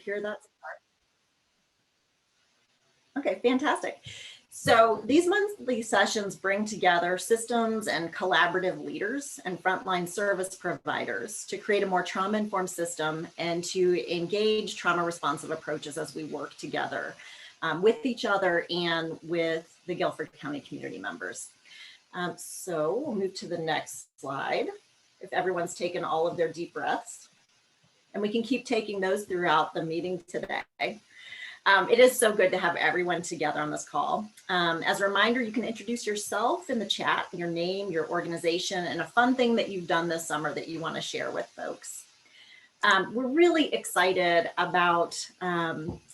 hear that? Okay, fantastic. So these monthly sessions bring together systems and collaborative leaders and frontline service providers to create a more trauma-informed system and to engage trauma-responsive approaches as we work together with each other and with the Guilford County community members. So we'll move to the next slide. If everyone's taken all of their deep breaths, and we can keep taking those throughout the meeting today. It is so good to have everyone together on this call. As a reminder, you can introduce yourself in the chat, your name, your organization, and a fun thing that you've done this summer that you want to share with folks. We're really excited about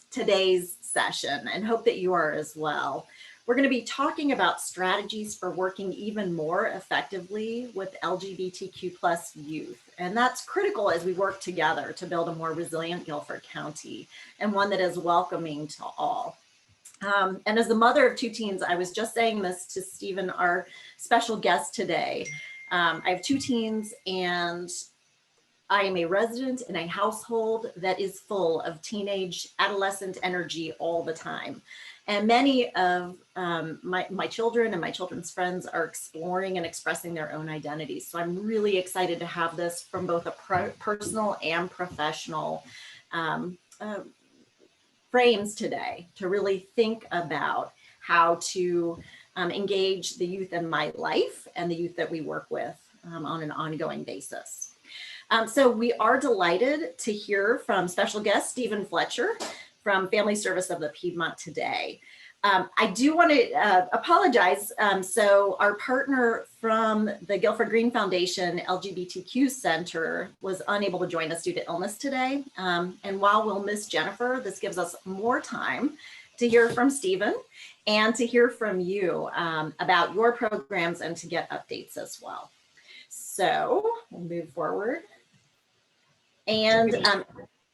today's session and hope that you are as well. We're going to be talking about strategies for working even more effectively with LGBTQ plus youth. And that's critical as we work together to build a more resilient Guilford County and one that is welcoming to all. And as the mother of 2 teens, I was just saying this to Stephen, our special guest today. I have 2 teens and I am a resident in a household that is full of teenage adolescent energy all the time. And many of my children and my children's friends are exploring and expressing their own identities. So I'm really excited to have this from both a personal and professional frames today to really think about how to engage the youth in my life and the youth that we work with on an ongoing basis. So we are delighted to hear from special guest Stephen Fletcher from Family Service of the Piedmont today. I do want to apologize. So our partner from the Guilford Green Foundation LGBTQ Center was unable to join us due to illness today. And while we'll miss Jennifer, this gives us more time to hear from Stephen and to hear from you about your programs and to get updates as well. So we'll move forward. And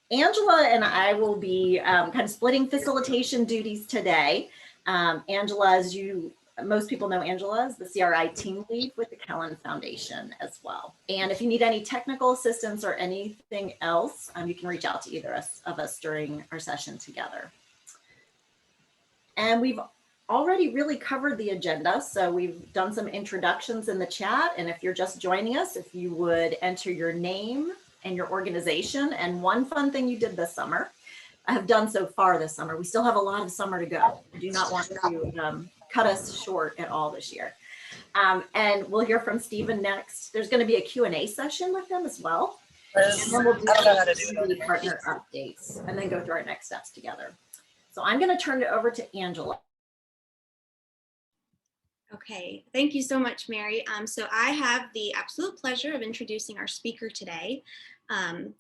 Angela and I will be kind of splitting facilitation duties today. Angela, as most people know, Angela is the CRI team lead with the Kellen Foundation as well. And if you need any technical assistance or anything else, you can reach out to either of us during our session together. And we've already really covered the agenda. So we've done some introductions in the chat. And if you're just joining us, if you would enter your name and your organization. And one fun thing you did this summer, I have done so far this summer. We still have a lot of summer to go. I do not want to cut us short at all this year. And we'll hear from Stephen next. There's going to be a Q&A session with them as well. And then we'll do the partner updates and then go through our next steps together. So I'm going to turn it over to Angela. Okay, thank you so much, Mary. So I have the absolute pleasure of introducing our speaker today. I'm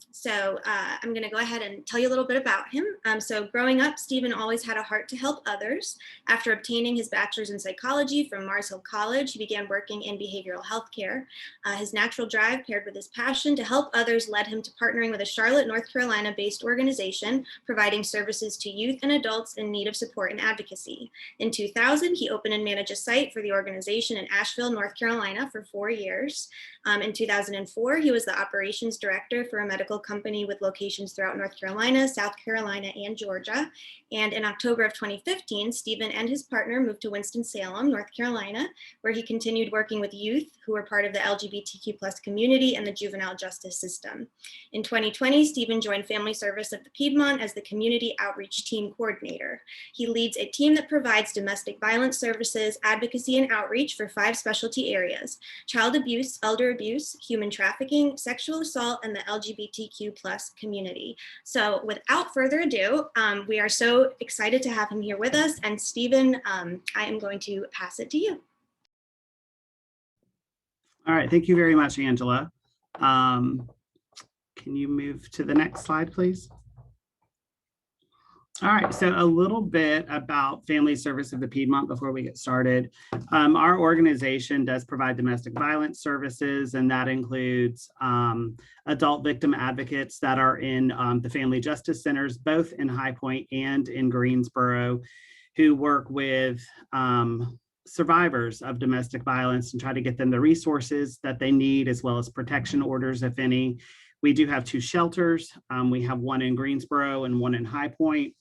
going to go ahead and tell you a little bit about him. So growing up, Stephen always had a heart to help others. After obtaining his bachelor's in psychology from Mars Hill College, he began working in behavioral health care. His natural drive paired with his passion to help others led him to partnering with a Charlotte, North Carolina-based organization providing services to youth and adults in need of support and advocacy. In 2000, he opened and managed a site for the organization in Asheville, North Carolina for 4 years. In 2004, he was the operations director for a medical company with locations throughout North Carolina, South Carolina, and Georgia. And in October of 2015, Stephen and his partner moved to Winston-Salem, North Carolina, where he continued working with youth who were part of the LGBTQ plus community and the juvenile justice system. In 2020, Stephen joined Family Service of the Piedmont as the Community Outreach Team Coordinator. He leads a team that provides domestic violence services, advocacy, and outreach for 5 specialty areas: child abuse, elder abuse, human trafficking, sexual assault, and the LGBTQ plus community. So without further ado, we are so excited to have him here with us. And Stephen, I am going to pass it to you. All right, thank you very much, Angela. Can you move to the next slide, please? All right, so a little bit about Family Service of the Piedmont before we get started. Our organization does provide domestic violence services, and that includes adult victim advocates that are in the family justice centers, both in High Point and in Greensboro, who work with survivors of domestic violence and try to get them the resources that they need, as well as protection orders, if any. We do have 2 shelters. We have one in Greensboro and one in High Point.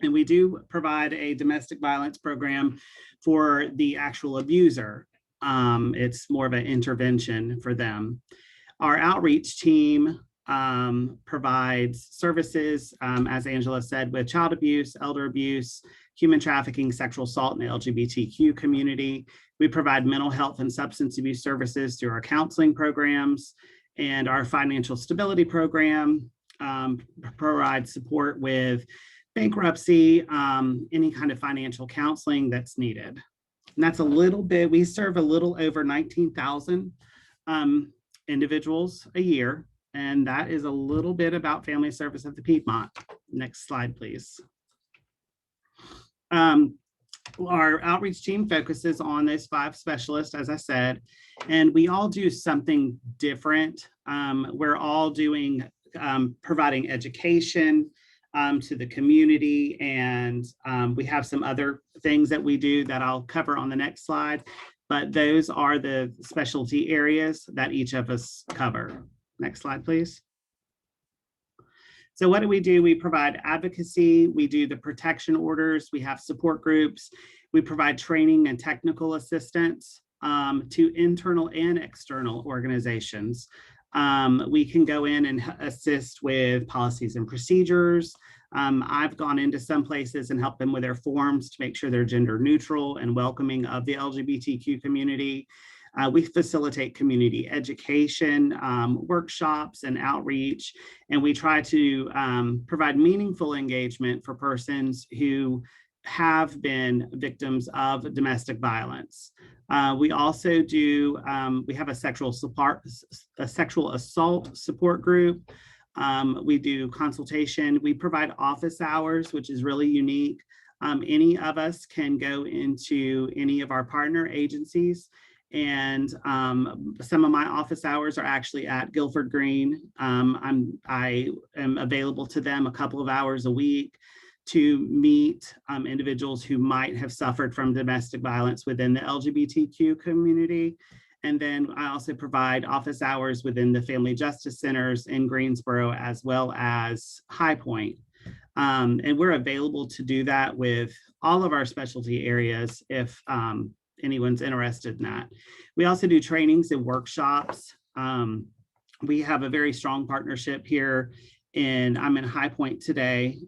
And we do provide a domestic violence program for the actual abuser. It's more of an intervention for them. Our outreach team provides services, as Angela said, with child abuse, elder abuse, human trafficking, sexual assault, and the LGBTQ community. We provide mental health and substance abuse services through our counseling programs, and our financial stability program provides support with bankruptcy, any kind of financial counseling that's needed. And that's a little bit, we serve a little over 19,000 individuals a year. And that is a little bit about Family Service of the Piedmont. Next slide, please. Our outreach team focuses on those 5 specialists, as I said, and we all do something different. We're all doing, providing education to the community, and we have some other things that we do that I'll cover on the next slide, but those are the specialty areas that each of us cover. Next slide, please. So what do? We provide advocacy, we do the protection orders, we have support groups, we provide training and technical assistance to internal and external organizations. We can go in and assist with policies and procedures. I've gone into some places and helped them with their forms to make sure they're gender neutral and welcoming of the LGBTQ community. We facilitate community education, workshops and outreach, and we try to provide meaningful engagement for persons who have been victims of domestic violence. We also do, we have a sexual assault support group. We do consultation. We provide office hours, which is really unique. Any of us can go into any of our partner agencies, and some of my office hours are actually at Guilford Green. I am available to them a couple of hours a week to meet individuals who might have suffered from domestic violence within the LGBTQ community. And then I also provide office hours within the Family Justice Centers in Greensboro as well as High Point. And we're available to do that with all of our specialty areas if anyone's interested in that. We also do trainings and workshops. We have a very strong partnership here, and I'm in High Point today.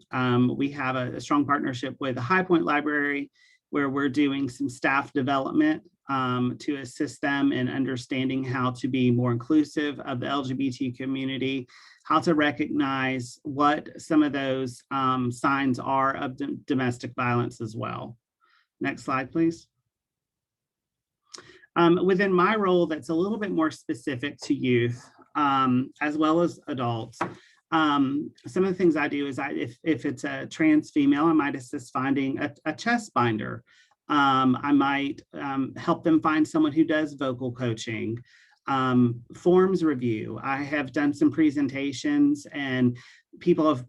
We have a strong partnership with the High Point Library, where we're doing some staff development to assist them in understanding how to be more inclusive of the LGBT community, how to recognize what some of those signs are of domestic violence as well. Next slide, please. Within my role, that's a little bit more specific to youth as well as adults. Some of the things I do is if it's a trans female, I might assist finding a chest binder. I might help them find someone who does vocal coaching, forms review. I have done some presentations, and people have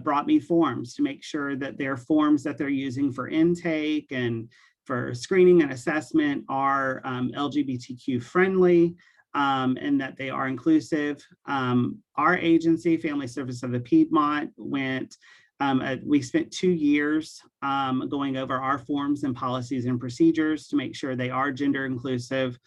brought me forms to make sure that their forms that they're using for intake and for screening and assessment are LGBTQ friendly, and that they are inclusive. Our agency, Family Service of the Piedmont, we spent 2 years going over our forms and policies and procedures to make sure they are gender inclusive.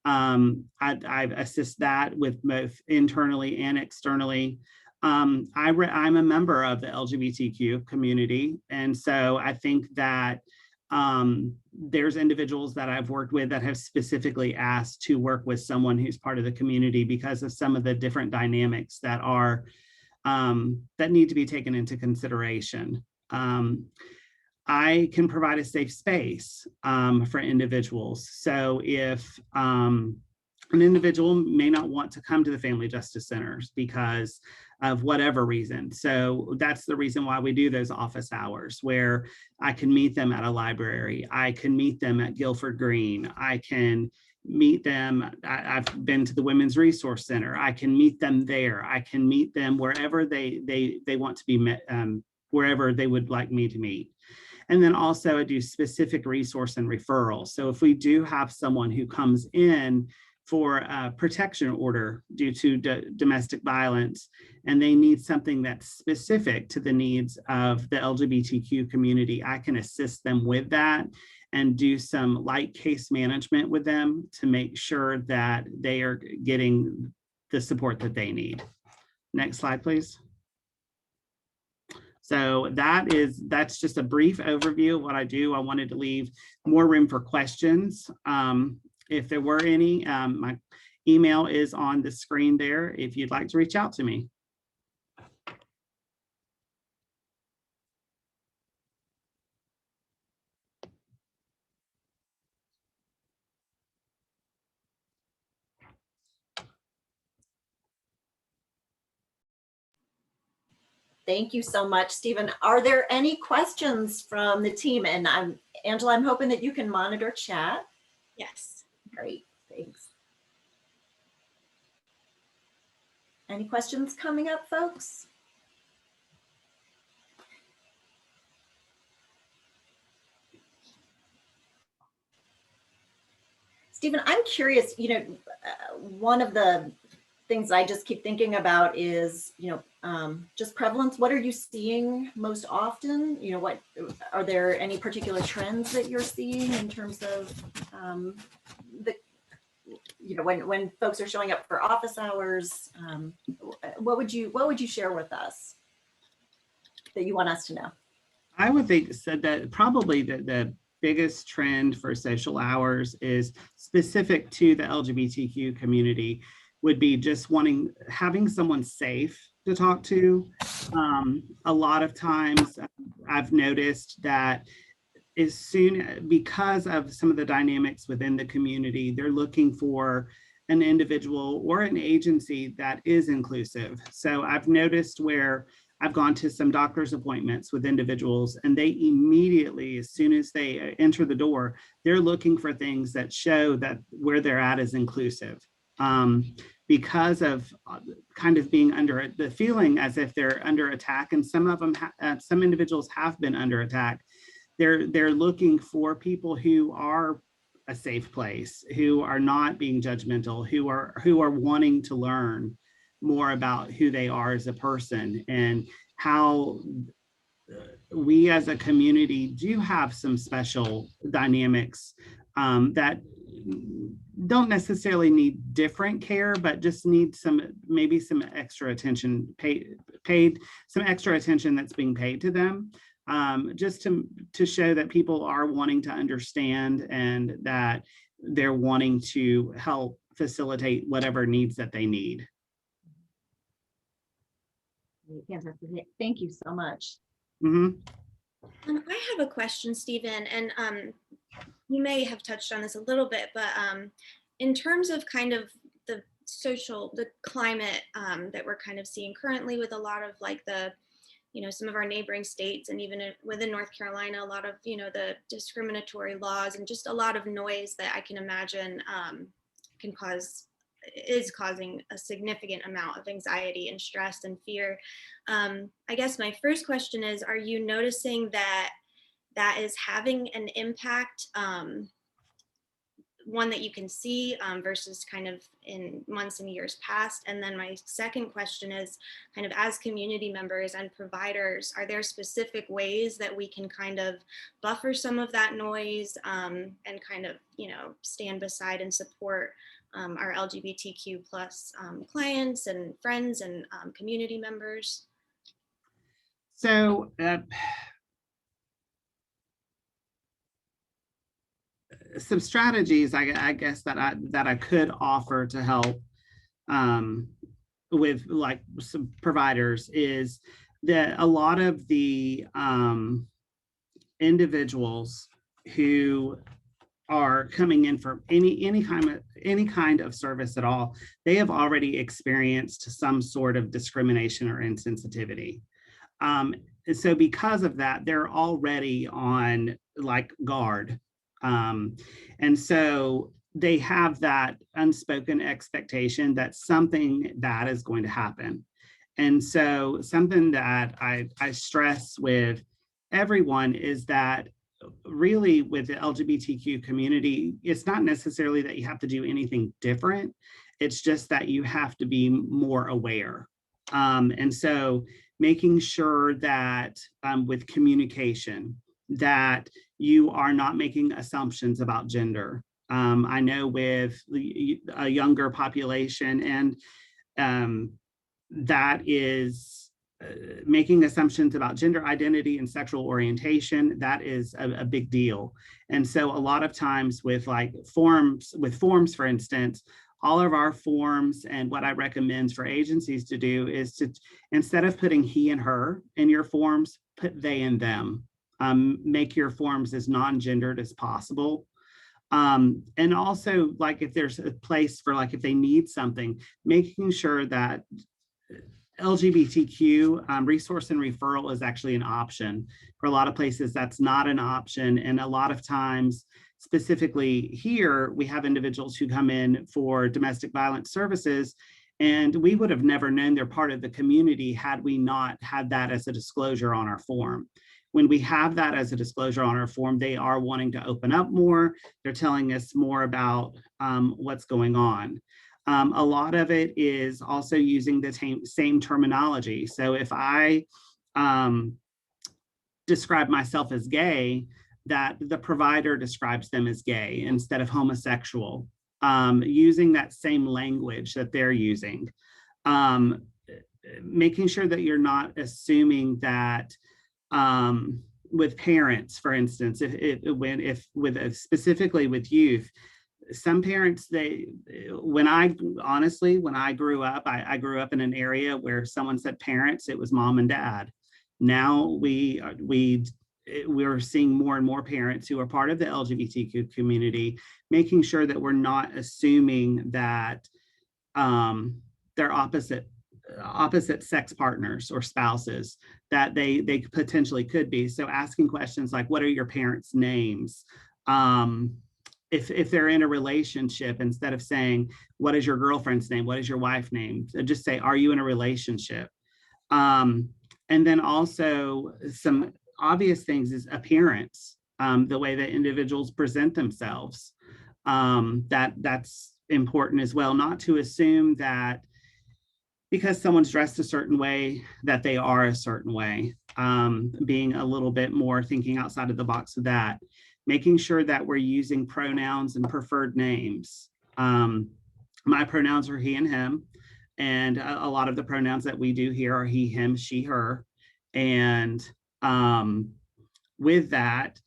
I assist that with both internally and externally. I'm a member of the LGBTQ community, and so I think that there's individuals that I've worked with that have specifically asked to work with someone who's part of the community because of some of the different dynamics that are that need to be taken into consideration. I can provide a safe space for individuals. So if an individual may not want to come to the Family Justice Centers because of whatever reason. So that's the reason why we do those office hours, where I can meet them at a library. I can meet them at Guilford Green. I can meet them. I've been to the Women's Resource Center. I can meet them there. I can meet them wherever they want to be met, wherever they would like me to meet. And then also I do specific resource and referrals. So if we do have someone who comes in for a protection order due to domestic violence, and they need something that's specific to the needs of the LGBTQ community, I can assist them with that and do some light case management with them to make sure that they are getting the support that they need. Next slide, please. So that's just a brief overview of what I do. I wanted to leave more room for questions. If there were any, my email is on the screen there if you'd like to reach out to me. Thank you so much, Stephen. Are there any questions from the team? And Angela, I'm hoping that you can monitor chat. Yes. Great, thanks. Any questions coming up, folks? Stephen, I'm curious, one of the things I just keep thinking about is, just prevalence. What are you seeing most often? What are there any particular trends that you're seeing in terms of when folks are showing up for office hours? What would you share with us that you want us to know? I would think said that probably the biggest trend for social hours is specific to the LGBTQ community would be just having someone safe to talk to. A lot of times I've noticed that because of some of the dynamics within the community, they're looking for an individual or an agency that is inclusive. So I've noticed where I've gone to some doctor's appointments with individuals, and they immediately, as soon as they enter the door, they're looking for things that show that where they're at is inclusive. Because of kind of being under the feeling as if they're under attack, and some of them, some individuals have been under attack. They're looking for people who are a safe place, who are not being judgmental, who are wanting to learn more about who they are as a person, and how we as a community do have some special dynamics that don't necessarily need different care, but just need maybe some extra attention paid some extra attention that's being paid to them, just to show that people are wanting to understand and that they're wanting to help facilitate whatever needs that they need. Fantastic. Thank you so much. Mm-hmm. I have a question, Stephen, and you may have touched on this a little bit, but in terms of kind of the climate that we're kind of seeing currently with a lot of like some of our neighboring states, and even within North Carolina, a lot of, the discriminatory laws and just a lot of noise that I can imagine is causing a significant amount of anxiety and stress and fear. I guess my first question is, are you noticing that is having an impact, one that you can see versus kind of in months and years past? And then my second question is, kind of as community members and providers, are there specific ways that we can kind of buffer some of that noise and kind of, stand beside and support our LGBTQ plus clients and friends and community members? So some strategies I guess that I could offer to help with like some providers is that a lot of the individuals who are coming in for any kind of service at all, they have already experienced some sort of discrimination or insensitivity. So because of that, they're already on like guard. And so they have that unspoken expectation that something bad is going to happen. And so something that I stress with everyone is that really with the LGBTQ community, it's not necessarily that you have to do anything different. It's just that you have to be more aware. And so making sure that with communication, that you are not making assumptions about gender. I know with a younger population, and that is making assumptions about gender identity and sexual orientation, that is a big deal. And so a lot of times with like forms, for instance, all of our forms, and what I recommend for agencies to do is to, instead of putting he and her in your forms, put they and them. Make your forms as non-gendered as possible. And also, like, if there's a place for, like, if they need something, making sure that LGBTQ resource and referral is actually an option. For a lot of places, that's not an option. And a lot of times, specifically here, we have individuals who come in for domestic violence services, and we would have never known they're part of the community had we not had that as a disclosure on our form. When we have that as a disclosure on our form, they are wanting to open up more. They're telling us more about what's going on. A lot of it is also using the same terminology. So if I describe myself as gay, that the provider describes them as gay instead of homosexual, using that same language that they're using. Making sure that you're not assuming that with parents, for instance, specifically with youth, some parents, when I grew up, I grew up in an area where someone said parents, it was mom and dad. Now we're seeing more and more parents who are part of the LGBTQ community, making sure that we're not assuming that they're opposite sex partners or spouses, that they potentially could be. So asking questions like, what are your parents' names? If they're in a relationship, instead of saying, what is your girlfriend's name? What is your wife's name? Just say, are you in a relationship? And then also some obvious things is appearance, the way that individuals present themselves. That's important as well, not to assume that because someone's dressed a certain way, that they are a certain way. Being a little bit more thinking outside of the box of that. Making sure that we're using pronouns and preferred names. My pronouns are he and him, and a lot of the pronouns that we do here are he, him, she, her. And with that,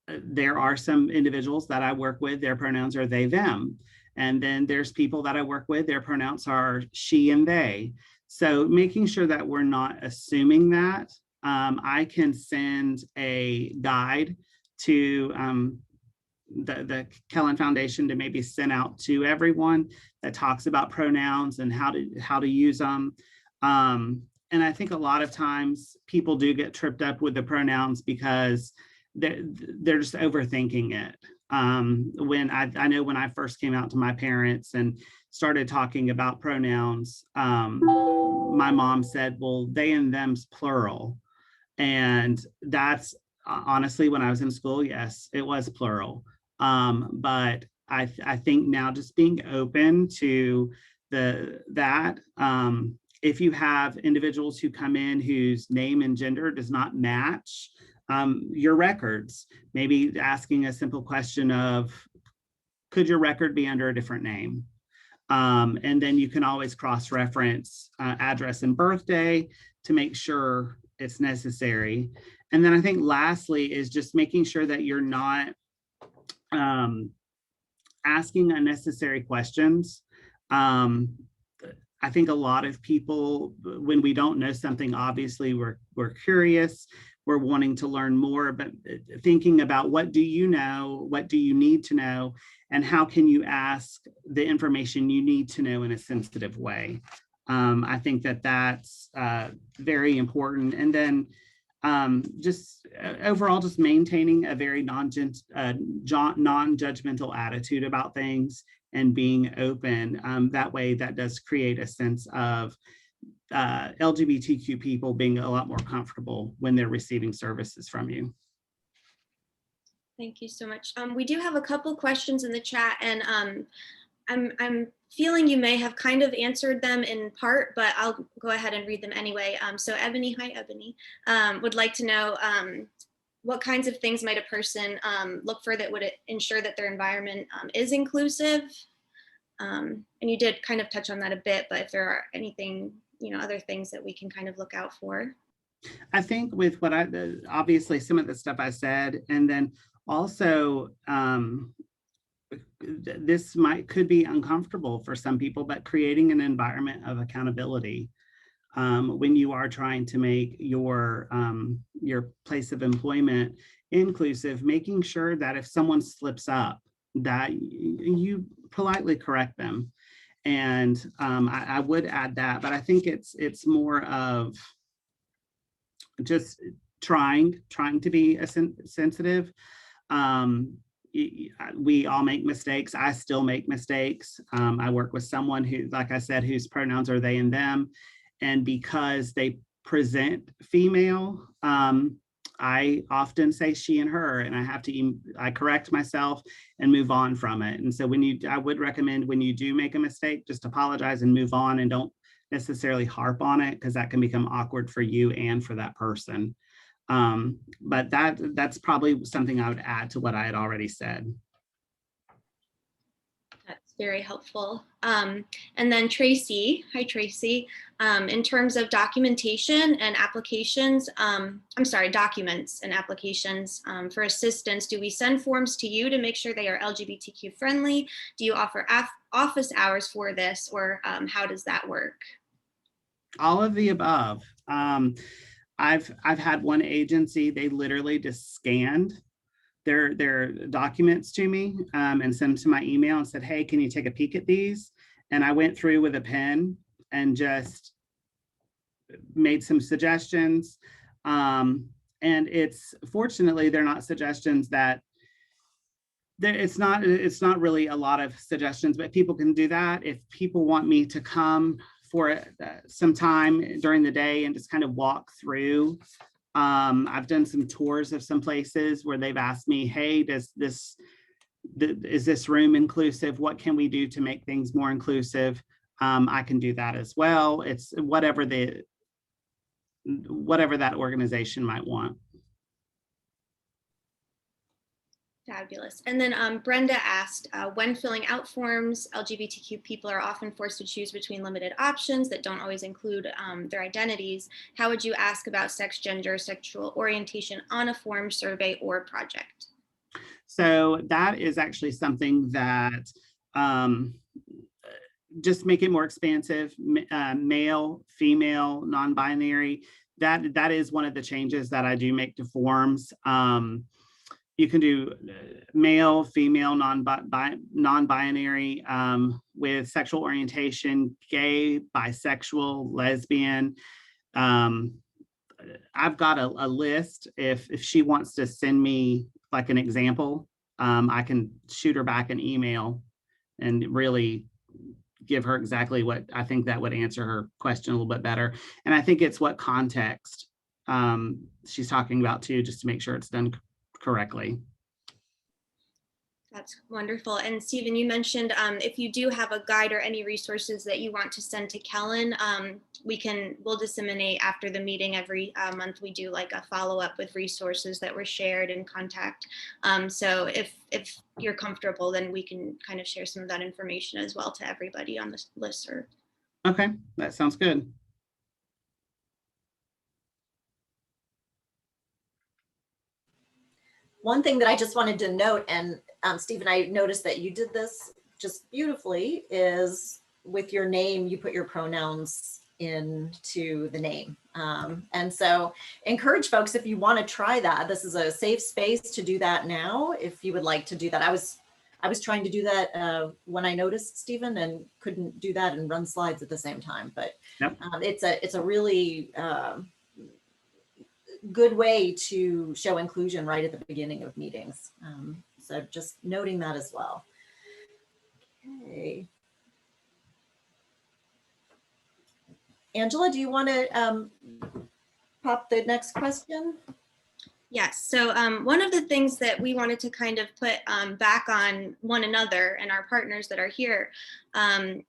there are some individuals that I work with, their pronouns are they, them. And then there's people that I work with, their pronouns are she and they. So making sure that we're not assuming that. I can send a guide to the Kellen Foundation to maybe send out to everyone that talks about pronouns and how to use them. And I think a lot of times people do get tripped up with the pronouns because they're just overthinking it. When I know when I first came out to my parents and started talking about pronouns, my mom said, well, they and them's plural. And that's honestly, when I was in school, yes, it was plural. But I think now just being open to that, if you have individuals who come in whose name and gender does not match your records, maybe asking a simple question of, could your record be under a different name? And then you can always cross-reference address and birthday to make sure it's necessary. And then I think lastly is just making sure that you're not asking unnecessary questions. I think a lot of people, when we don't know something, obviously we're curious, we're wanting to learn more, but thinking about what do you know, what do you need to know, and how can you ask the information you need to know in a sensitive way. I think that that's very important. And then just overall, just maintaining a very non-judgmental attitude about things and being open. That way, that does create a sense of LGBTQ people being a lot more comfortable when they're receiving services from you. Thank you so much. We do have a couple questions in the chat, and I'm feeling you may have kind of answered them in part, but I'll go ahead and read them anyway. So Ebony, hi Ebony, would like to know what kinds of things might a person look for that would ensure that their environment is inclusive? And you did kind of touch on that a bit, but if there are anything, other things that we can kind of look out for. I think with what obviously some of the stuff I said, and then also this could be uncomfortable for some people, but creating an environment of accountability when you are trying to make your place of employment inclusive, making sure that if someone slips up, that you politely correct them. And I would add that, but I think it's more of just trying to be sensitive. We all make mistakes. I still make mistakes. I work with someone who, like I said, whose pronouns are they and them. And because they present female, I often say she and her, and I correct myself and move on from it. And so I would recommend when you do make a mistake, just apologize and move on, and don't necessarily harp on it, because that can become awkward for you and for that person. But that's probably something I would add to what I had already said. That's very helpful. And then Tracy, hi Tracy, in terms of documentation and applications, documents and applications for assistance, do we send forms to you to make sure they are LGBTQ friendly? Do you offer office hours for this, or how does that work? All of the above. I've had one agency, they literally just scanned their documents to me and sent them to my email and said, hey, can you take a peek at these? And I went through with a pen and just made some suggestions. And fortunately, they're not suggestions that it's not really a lot of suggestions, but people can do that. If people want me to come for some time during the day and just kind of walk through, I've done some tours of some places where they've asked me, hey, is this room inclusive? What can we do to make things more inclusive? I can do that as well. It's whatever that organization might want. Fabulous. And then Brenda asked, when filling out forms, LGBTQ people are often forced to choose between limited options that don't always include their identities. How would you ask about sex, gender, sexual orientation on a form, survey, or project? So that is actually something that just make it more expansive, male, female, non-binary. That is one of the changes that I do make to forms. You can do male, female, non-binary with sexual orientation, gay, bisexual, lesbian. I've got a list. If she wants to send me like an example, I can shoot her back an email and really give her exactly what I think that would answer her question a little bit better. And I think it's what context she's talking about too, just to make sure it's done correctly. That's wonderful. And Stephen, you mentioned if you do have a guide or any resources that you want to send to Kellen, we'll disseminate after the meeting. Every month we do like a follow-up with resources that were shared in contact. So if you're comfortable, then we can kind of share some of that information as well to everybody on this listserv. Okay, that sounds good. One thing that I just wanted to note, and Stephen, I noticed that you did this just beautifully, is with your name, you put your pronouns into the name. And so encourage folks, if you want to try that, this is a safe space to do that now. If you would like to do that, I was trying to do that when I noticed Stephen and couldn't do that and run slides at the same time. But yep. It's a really good way to show inclusion right at the beginning of meetings. So just noting that as well. Okay. Angela, do you want to pop the next question? Yes, so one of the things that we wanted to kind of put back on one another and our partners that are here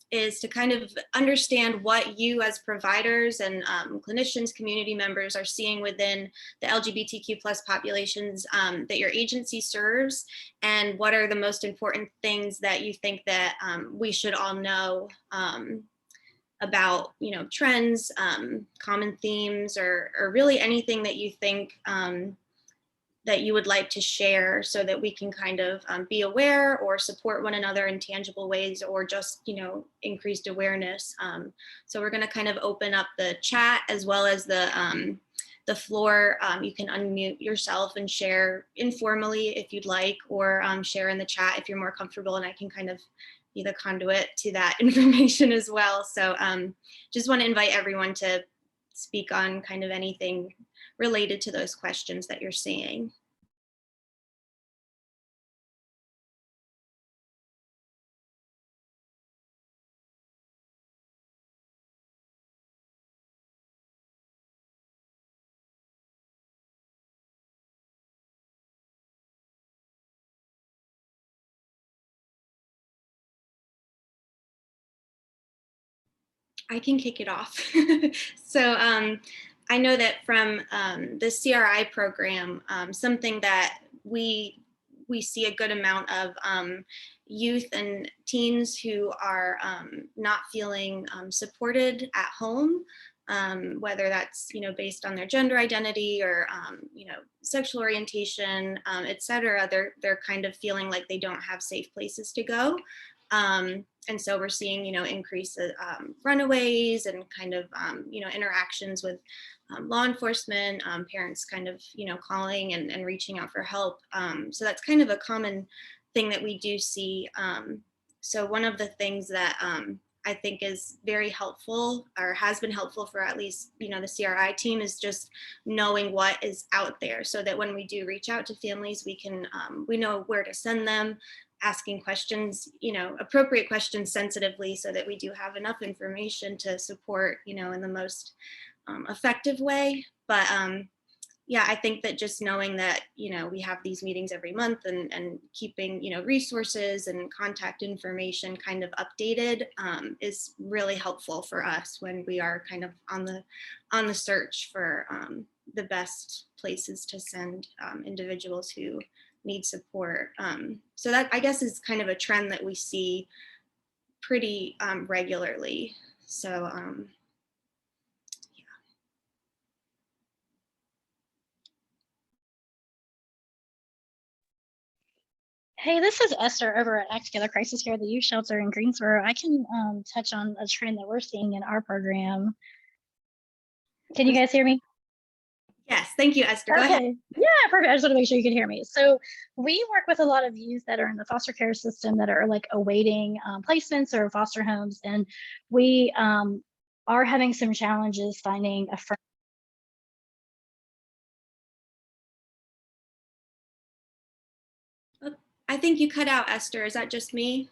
is to kind of understand what you as providers and clinicians, community members are seeing within the LGBTQ plus populations that your agency serves, and what are the most important things that you think that we should all know about, trends, common themes, or really anything that you think that you would like to share, so that we can kind of be aware or support one another in tangible ways, or just, increased awareness. So we're going to kind of open up the chat as well as the floor. You can unmute yourself and share informally if you'd like, or share in the chat if you're more comfortable, and I can kind of be the conduit to that information as well. So just want to invite everyone to speak on kind of anything related to those questions that you're seeing. I can kick it off. So I know that from the CRI program, something that we see a good amount of youth and teens who are not feeling supported at home, whether that's based on their gender identity or sexual orientation, et cetera. They're kind of feeling like they don't have safe places to go. And so we're seeing, increase runaways and kind of, interactions with law enforcement, parents kind of, calling and reaching out for help. So that's kind of a common thing that we do see. So one of the things that I think is very helpful, or has been helpful for at least, the CRI team, is just knowing what is out there, so that when we do reach out to families, we can, we know where to send them, asking questions, appropriate questions sensitively, so that we do have enough information to support, in the most effective way. But yeah, I think that just knowing that, we have these meetings every month, and keeping, resources and contact information kind of updated is really helpful for us when we are kind of on the search for the best places to send individuals who need support. So that, I guess, is kind of a trend that we see pretty regularly. So Hey, this is Esther over at Act Together Crisis Care, the youth shelter in Greensboro. I can touch on a trend that we're seeing in our program. Can you guys hear me? yes, thank you, Esther. Go ahead. Yeah, perfect. I just want to make sure you can hear me. So we work with a lot of youth that are in the foster care system that are like awaiting placements or foster homes, and we are having some challenges finding a friend. I think you cut out, Esther. Is that just me?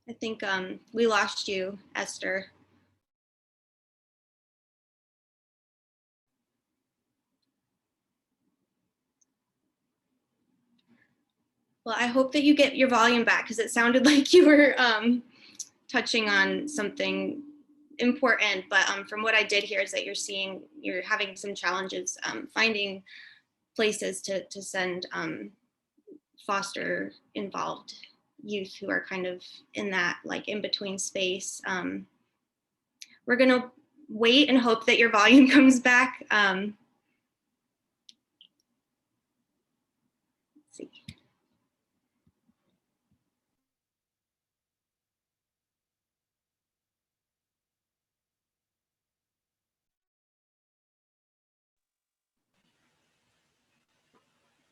I think we lost you, Esther. Well, I hope that you get your volume back, because it sounded like you were touching on something important. But from what I did hear is that you're having some challenges finding places to send foster involved youth who are kind of in that like in between space. We're gonna wait and hope that your volume comes back. Let's see.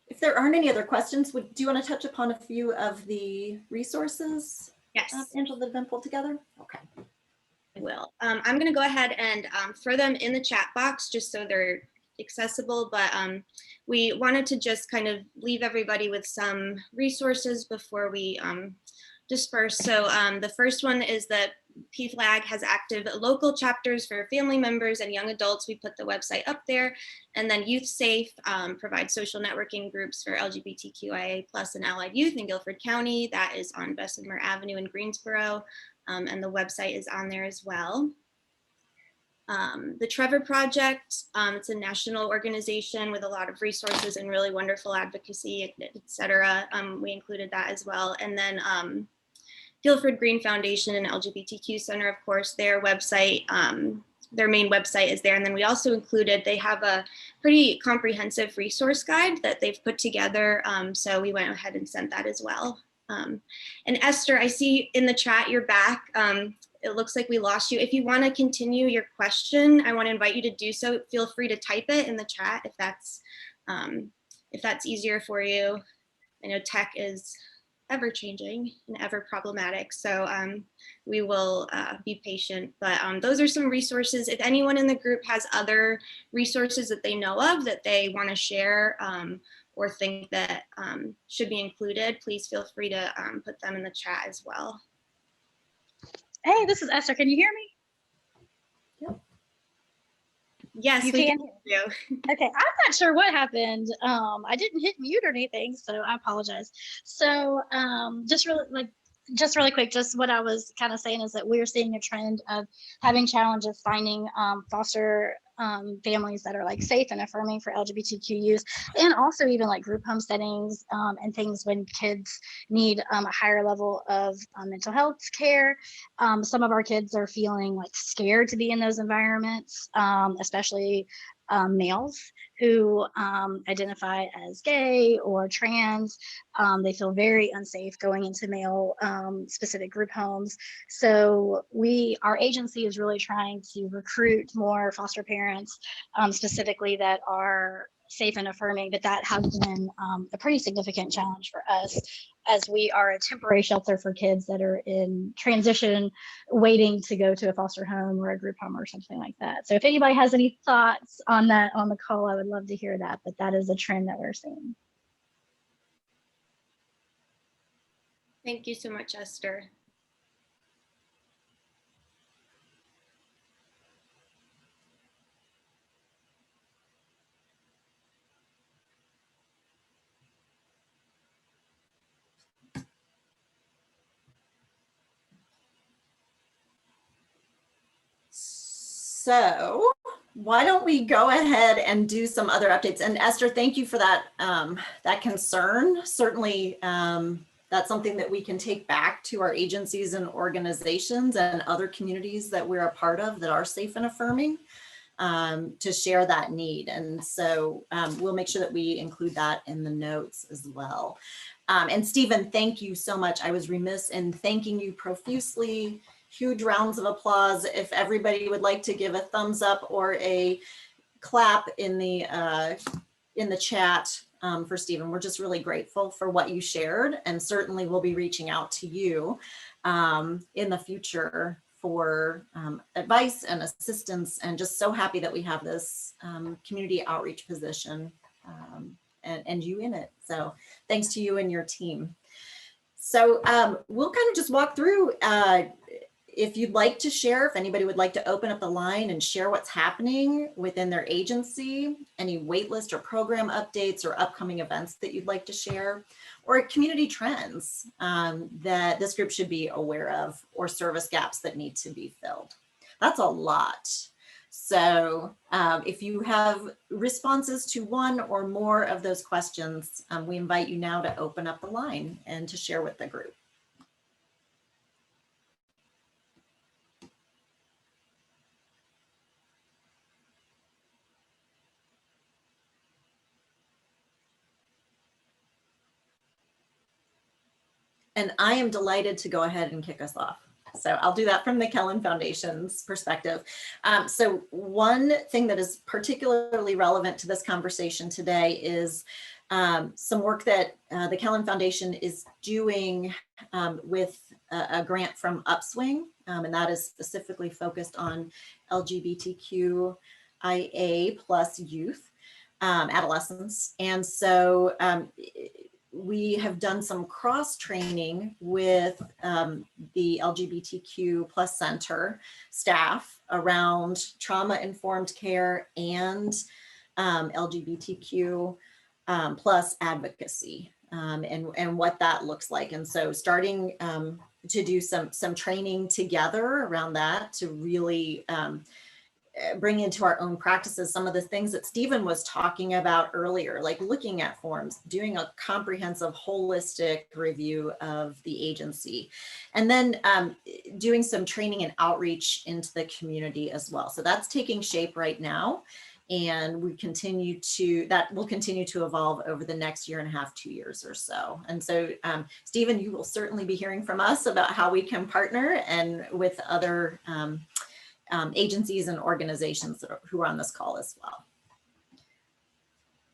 If there aren't any other questions, do you want to touch upon a few of the resources, Yes, Angela, that have been pulled together? Okay. I will. I'm going to go ahead and throw them in the chat box just so they're accessible, but we wanted to just kind of leave everybody with some resources before we disperse. So the first one is the PFLAG has active local chapters for family members and young adults. We put the website up there. And then Youth Safe provides social networking groups for LGBTQIA+ and allied youth in Guilford County. That is on Bessemer Avenue in Greensboro. And the website is on there as well. The Trevor Project, it's a national organization with a lot of resources and really wonderful advocacy, et cetera. We included that as well. And then Guilford Green Foundation and LGBTQ Center, of course, their website, their main website is there. And then we also included, they have a pretty comprehensive resource guide that they've put together. So we went ahead and sent that as well. And Esther, I see in the chat you're back. It looks like we lost you. If you want to continue your question, I want to invite you to do so. Feel free to type it in the chat if that's easier for you. I know tech is ever changing and ever problematic, so we will be patient. But those are some resources. If anyone in the group has other resources that they know of that they want to share or think that should be included, please feel free to put them in the chat as well. Hey, this is Esther. Can you hear me? Yep. Yes, you we can hear you. Okay, I'm not sure what happened. I didn't hit mute or anything, so I apologize. So just really quick, just what I was kind of saying is that we're seeing a trend of having challenges finding foster families that are like safe and affirming for LGBTQ youth, and also even like group home settings and things when kids need a higher level of mental health care. Some of our kids are feeling like scared to be in those environments, especially males who identify as gay or trans. They feel very unsafe going into male specific group homes. So our agency is really trying to recruit more foster parents specifically that are safe and affirming, but that has been a pretty significant challenge for us, as we are a temporary shelter for kids that are in transition, waiting to go to a foster home or a group home or something like that. So if anybody has any thoughts on that on the call, I would love to hear that, but that is a trend that we're seeing. Thank you so much, Esther. So why don't we go ahead and do some other updates? And Esther, thank you for that, that concern. Certainly, that's something that we can take back to our agencies and organizations and other communities that we're a part of that are safe and affirming, to share that need. And so we'll make sure that we include that in the notes as well. And Stephen, thank you so much. I was remiss in thanking you profusely. Huge rounds of applause. If everybody would like to give a thumbs up or a clap in the chat for Stephen, we're just really grateful for what you shared, and certainly we'll be reaching out to you in the future for advice and assistance, and just so happy that we have this community outreach position and you in it. So thanks to you and your team. So we'll kind of just walk through. If you'd like to share, if anybody would like to open up the line and share what's happening within their agency, any waitlist or program updates or upcoming events that you'd like to share, or community trends that this group should be aware of, or service gaps that need to be filled. That's a lot. So if you have responses to one or more of those questions, we invite you now to open up the line and to share with the group. And I am delighted to go ahead and kick us off. So I'll do that from the Kellen Foundation's perspective. So one thing that is particularly relevant to this conversation today is some work that the Kellen Foundation is doing with a grant from Upswing, and that is specifically focused on LGBTQIA+ youth, adolescents. And so we have done some cross training with the LGBTQ plus center staff around trauma informed care and LGBTQ plus advocacy and what that looks like. And so starting to do some training together around that to really bring into our own practices some of the things that Stephen was talking about earlier, like looking at forms, doing a comprehensive, holistic review of the agency, and then doing some training and outreach into the community as well. So that's taking shape right now. And that will continue to evolve over the next year and a half, 2 years or so. And so, Stephen, you will certainly be hearing from us about how we can partner and with other agencies and organizations who are on this call as well.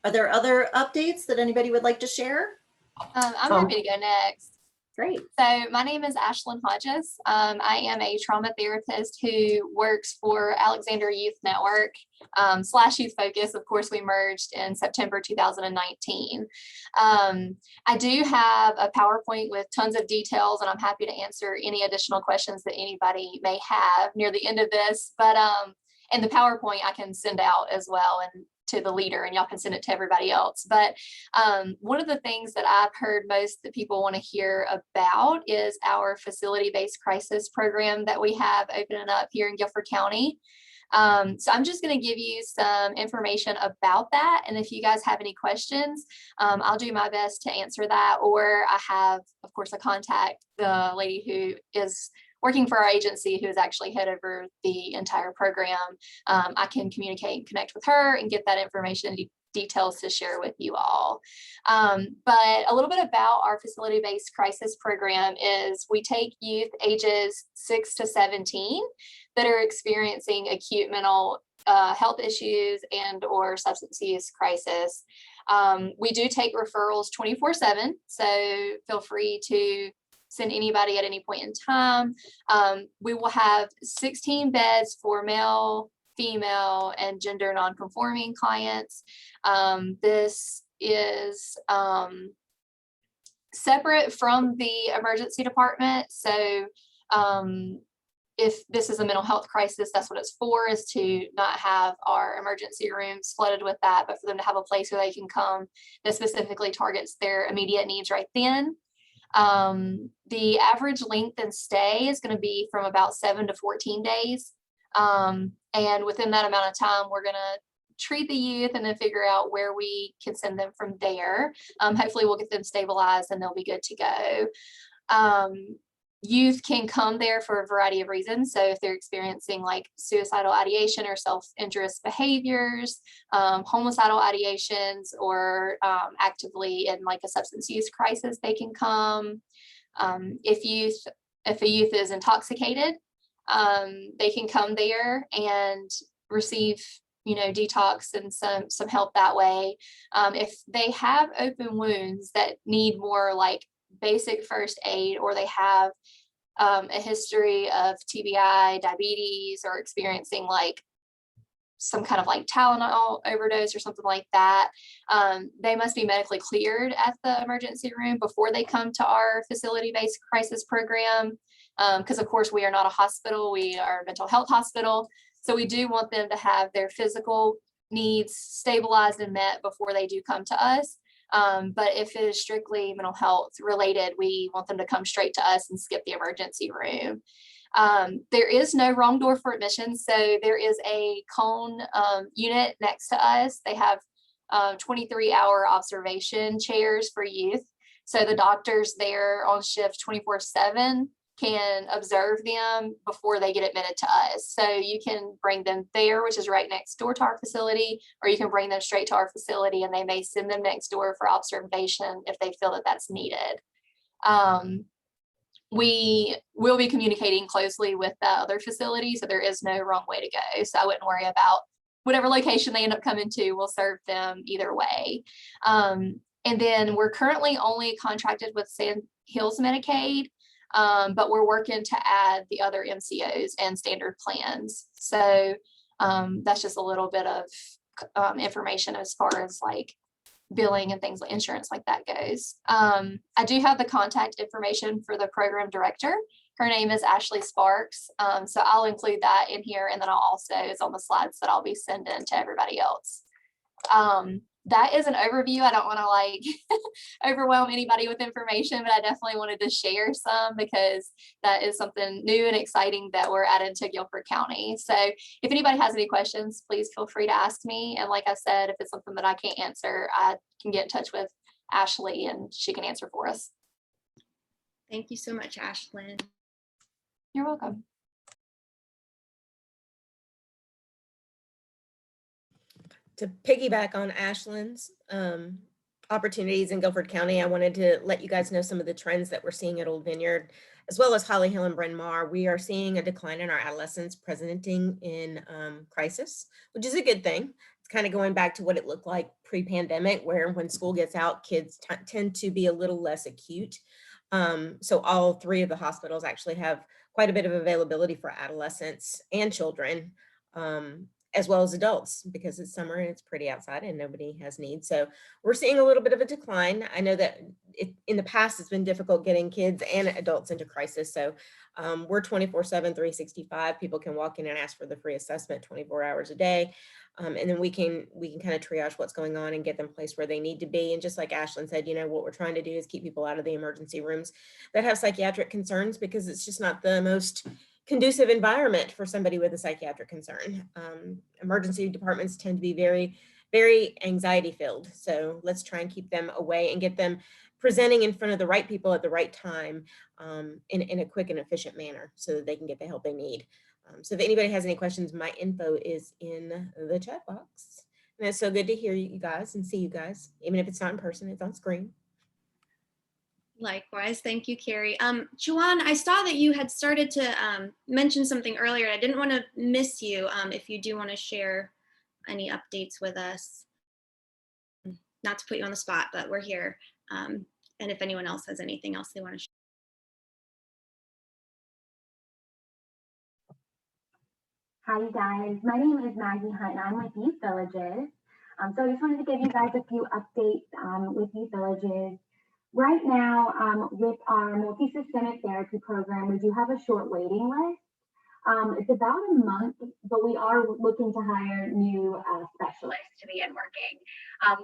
Are there other updates that anybody would like to share? I'm happy to go next. Great. So my name is Ashlyn Hodges. I am a trauma therapist who works for Alexander Youth Network / Youth Focus. Of course, we merged in September 2019. I do have a PowerPoint with tons of details, and I'm happy to answer any additional questions that anybody may have near the end of this. But and the PowerPoint I can send out as well and to the leader, and y'all can send it to everybody else. But one of the things that I've heard most that people want to hear about is our facility-based crisis program that we have opening up here in Guilford County. So I'm just going to give you some information about that. And if you guys have any questions, I'll do my best to answer that. Or I have, of course, a contact, the lady who is working for our agency, who is actually head over the entire program. I can communicate and connect with her and get that information and details to share with you all. But a little bit about our facility-based crisis program is we take youth ages 6 to 17 that are experiencing acute mental health issues and or substance use crisis. We do take referrals 24/7, so feel free to send anybody at any point in time. We will have 16 beds for male, female, and gender non-conforming clients. This is separate from the emergency department. So if this is a mental health crisis, that's what it's for, is to not have our emergency rooms flooded with that, but for them to have a place where they can come that specifically targets their immediate needs right then. The average length and stay is going to be from about 7 to 14 days. And within that amount of time, we're going to treat the youth and then figure out where we can send them from there. Hopefully we'll get them stabilized and they'll be good to go. Youth can come there for a variety of reasons. So if they're experiencing like suicidal ideation or self-injurious behaviors, homicidal ideations, or actively in like a substance use crisis, they can come. If a youth is intoxicated, they can come there and receive, detox and some help that way. If they have open wounds that need more like basic first aid, or they have a history of TBI, diabetes, or experiencing like some kind of like Tylenol overdose or something like that, they must be medically cleared at the emergency room before they come to our facility-based crisis program. Because of course we are not a hospital, we are a mental health hospital. So we do want them to have their physical needs stabilized and met before they do come to us. But if it is strictly mental health related, we want them to come straight to us and skip the emergency room. There is no wrong door for admission. So there is a cone unit next to us. They have 23-hour observation chairs for youth. So the doctors there on shift 24/7 can observe them before they get admitted to us. So you can bring them there, which is right next door to our facility, or you can bring them straight to our facility and they may send them next door for observation if they feel that that's needed. We will be communicating closely with the other facility, so there is no wrong way to go. So I wouldn't worry about whatever location they end up coming to, we'll serve them either way. And then we're currently only contracted with Sand Hills Medicaid, but we're working to add the other MCOs and standard plans. So that's just a little bit of information as far as like billing and things like insurance like that goes. I do have the contact information for the program director. Her name is Ashley Sparks. So I'll include that in here, and then I'll also, it's on the slides that I'll be sending to everybody else. That is an overview. I don't want to like overwhelm anybody with information, but I definitely wanted to share some because that is something new and exciting that we're adding to Guilford County. So if anybody has any questions, please feel free to ask me. And like I said, if it's something that I can't answer, I can get in touch with Ashley and she can answer for us. Thank you so much, Ashlyn. You're welcome. To piggyback on Ashlyn's opportunities in Guilford County, I wanted to let you guys know some of the trends that we're seeing at Old Vineyard, as well as Holly Hill and Bryn Mawr. We are seeing a decline in our adolescents presenting in crisis, which is a good thing. It's kind of going back to what it looked like pre-pandemic, where when school gets out, kids tend to be a little less acute. So all three of the hospitals actually have quite a bit of availability for adolescents and children, as well as adults, because it's summer and it's pretty outside and nobody has needs. So we're seeing a little bit of a decline. I know that in the past, it's been difficult getting kids and adults into crisis. So we're 24/7, 365. People can walk in and ask for the free assessment 24 hours a day. And then we can kind of triage what's going on and get them placed where they need to be. And just like Ashlyn said, you know, what we're trying to do is keep people out of the emergency rooms that have psychiatric concerns, because it's just not the most conducive environment for somebody with a psychiatric concern. Emergency departments tend to be very, very anxiety filled. So let's try and keep them away and get them presenting in front of the right people at the right time in a quick and efficient manner so that they can get the help they need. So if anybody has any questions, my info is in the chat box. And it's so good to hear you guys and see you guys. Even if it's not in person, it's on screen. Likewise, thank you, Carrie. Juwan, I saw that you had started to mention something earlier. I didn't want to miss you if you do want to share any updates with us. Not to put you on the spot, but we're here. And if anyone else has anything else they want to share. Hi, you guys. My name is Maggie Hunt, and I'm with Youth Villages. So I just wanted to give you guys a few updates with Youth Villages. Right now, with our multi-systemic therapy program, we do have a short waiting list. It's about a month, but we are looking to hire new specialists to begin working.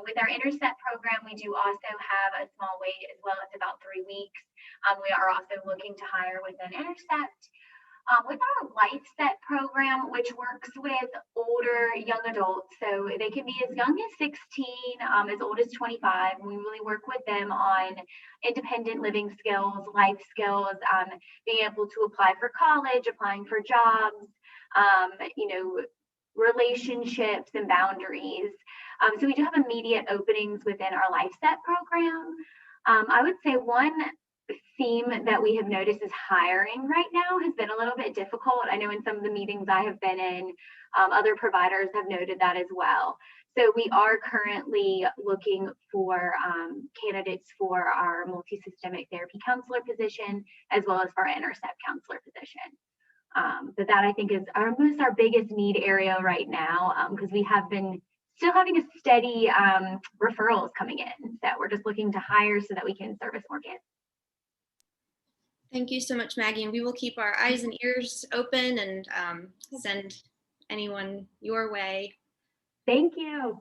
With our Intercept program, we do also have a small wait as well. It's about 3 weeks. We are also looking to hire within Intercept. With our LifeSet program, which works with older young adults, so they can be as young as 16, as old as 25. We really work with them on independent living skills, life skills, being able to apply for college, applying for jobs, you know, relationships and boundaries. So we do have immediate openings within our LifeSet program. I would say one theme that we have noticed is hiring right now has been a little bit difficult. I know in some of the meetings I have been in, other providers have noted that as well. So we are currently looking for candidates for our multi-systemic therapy counselor position, as well as for our Intercept counselor position. But that I think is our biggest need area right now, because we have been still having a steady referrals coming in. So we're just looking to hire so that we can service more kids. Thank you so much, Maggie. And we will keep our eyes and ears open and send anyone your way. Thank you.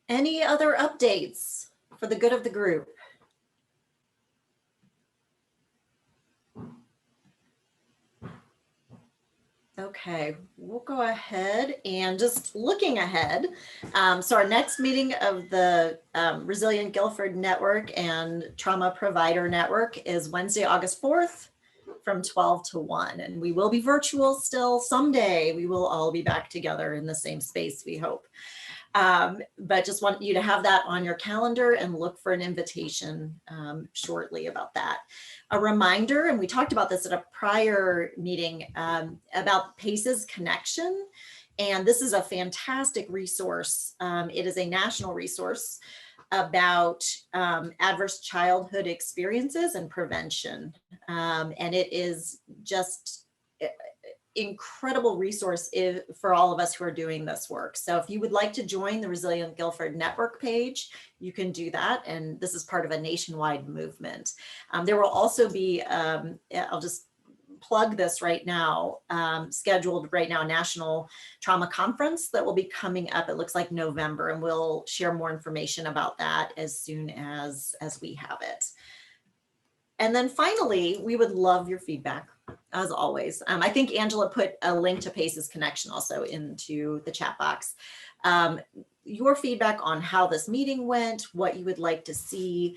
Any other updates for the good of the group? Okay, we'll go ahead and just looking ahead. So our next meeting of the Resilient Guilford Network and Trauma Provider Network is Wednesday, August 4th from 12 to 1. And we will be virtual still. Someday we will all be back together in the same space, we hope. But just want you to have that on your calendar and look for an invitation shortly about that. A reminder, and we talked about this at a prior meeting about PACE's Connection. And this is a fantastic resource. It is a national resource about adverse childhood experiences and prevention. And it is just incredible resource for all of us who are doing this work. So if you would like to join the Resilient Guilford Network page, you can do that. And this is part of a nationwide movement. There will also be, I'll just plug this right now, scheduled right now, National Trauma Conference that will be coming up. It looks like November, and we'll share more information about that as soon as we have it. And then finally, we would love your feedback, as always. I think Angela put a link to PACE's connection also into the chat box. Your feedback on how this meeting went, what you would like to see,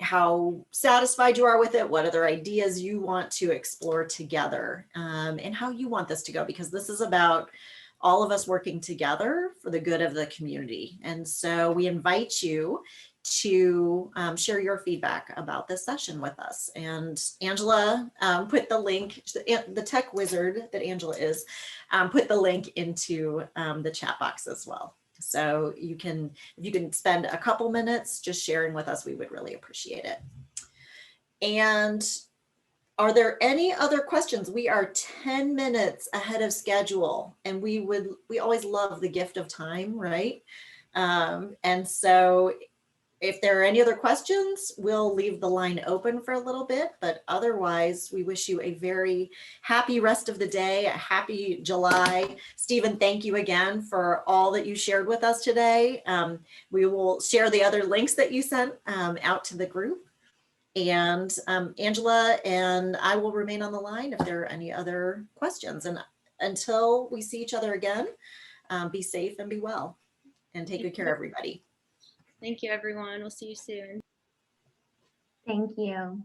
how satisfied you are with it, what other ideas you want to explore together, and how you want this to go, because this is about all of us working together for the good of the community. And so we invite you to share your feedback about this session with us. And Angela put the link, the tech wizard that Angela is, put the link into the chat box as well. So you can, if you can spend a couple minutes just sharing with us, we would really appreciate it. And are there any other questions? We are 10 minutes ahead of schedule, and we always love the gift of time, right? And so if there are any other questions, we'll leave the line open for a little bit, but otherwise we wish you a very happy rest of the day, a happy July. Stephen, thank you again for all that you shared with us today. We will share the other links that you sent out to the group. And Angela and I will remain on the line if there are any other questions. And until we see each other again, be safe and be well, and take good care, everybody. Thank you, everyone. We'll see you soon. Thank you.